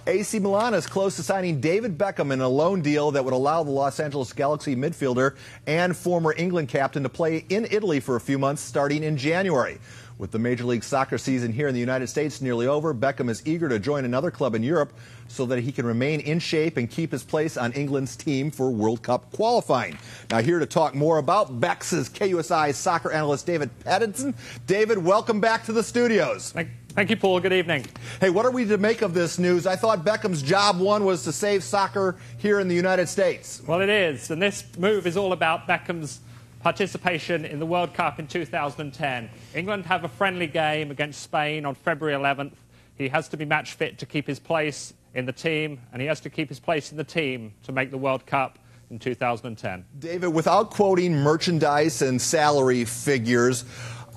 AC Milan is close to signing David Beckham in a loan deal that would allow the Los Angeles Galaxy midfielder and former England captain to play in Italy for a few months starting in January. With the Major League Soccer season here in the United States nearly over, Beckham is eager to join another club in Europe so that he can remain in shape and keep his place on England's team for World Cup qualifying. Now, here to talk more about Bex is KUSI soccer analyst David Pattinson. David, welcome back to the studios. Thank you, Paul. Good evening. Hey, what are we to make of this news? I thought Beckham's job one was to save soccer here in the United States. Well, it is, and this move is all about Beckham's participation in the World Cup in 2010. England have a friendly game against Spain on February 11th. He has to be match fit to keep his place in the team, and he has to keep his place in the team to make the World Cup in 2010. David, without quoting merchandise and salary figures,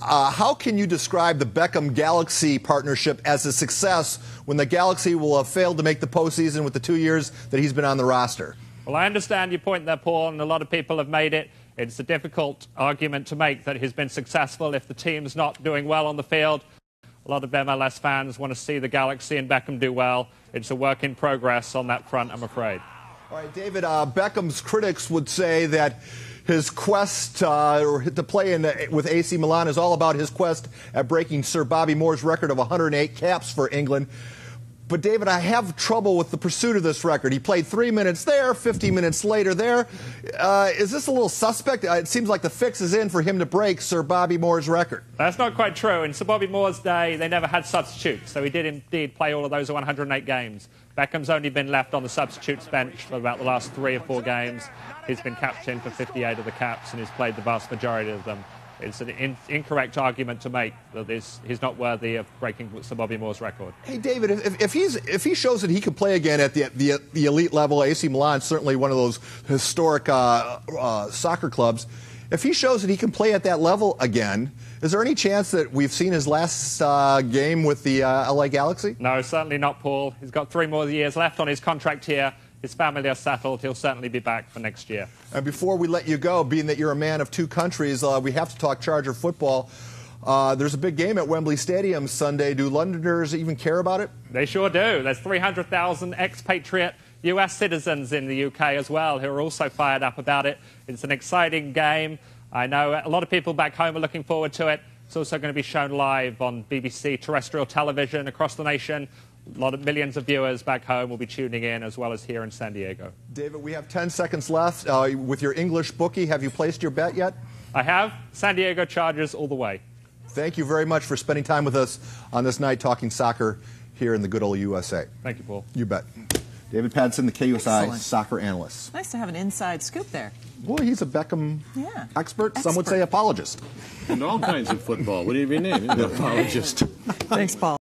how can you describe the Beckham-Galaxy partnership as a success when the Galaxy will have failed to make the postseason with the 2 years that he's been on the roster? Well, I understand your point there, Paul, and a lot of people have made it. It's a difficult argument to make that he's been successful if the team's not doing well on the field. A lot of MLS fans want to see the Galaxy and Beckham do well. It's a work in progress on that front, I'm afraid. All right, David, Beckham's critics would say that his quest to play with AC Milan is all about his quest at breaking Sir Bobby Moore's record of 108 caps for England. But, David, I have trouble with the pursuit of this record. He played 3 minutes there, 50 minutes later there. Is this a little suspect? It seems like the fix is in for him to break Sir Bobby Moore's record. That's not quite true. In Sir Bobby Moore's day, they never had substitutes, so he did indeed play all of those 108 games. Beckham's only been left on the substitutes bench for about the last 3 or 4 games. He's been captain for 58 of the caps, and he's played the vast majority of them. It's an incorrect argument to make that he's not worthy of breaking Sir Bobby Moore's record. Hey, David, if he shows that he can play again at the elite level, AC Milan, certainly one of those historic soccer clubs, if he shows that he can play at that level again, is there any chance that we've seen his last game with the LA Galaxy? No, certainly not, Paul. He's got 3 more years left on his contract here. His family are settled. He'll certainly be back for next year. And before we let you go, being that you're a man of 2 countries, we have to talk Charger football. There's a big game at Wembley Stadium Sunday. Do Londoners even care about it? They sure do. There's 300,000 expatriate US citizens in the UK as well who are also fired up about it. It's an exciting game. I know a lot of people back home are looking forward to it. It's also going to be shown live on BBC terrestrial television across the nation. A lot of millions of viewers back home will be tuning in, as well as here in San Diego. David, we have 10 seconds left. With your English bookie, have you placed your bet yet? I have. San Diego Chargers all the way. Thank you very much for spending time with us on this night talking soccer here in the good old USA. Thank you, Paul. You bet. David Pattinson, the KUSI Excellent. soccer analyst. Nice to have an inside scoop there. Well, he's a Beckham expert. Some would say apologist. And all kinds of football. What do you mean? Apologist. Thanks, Paul.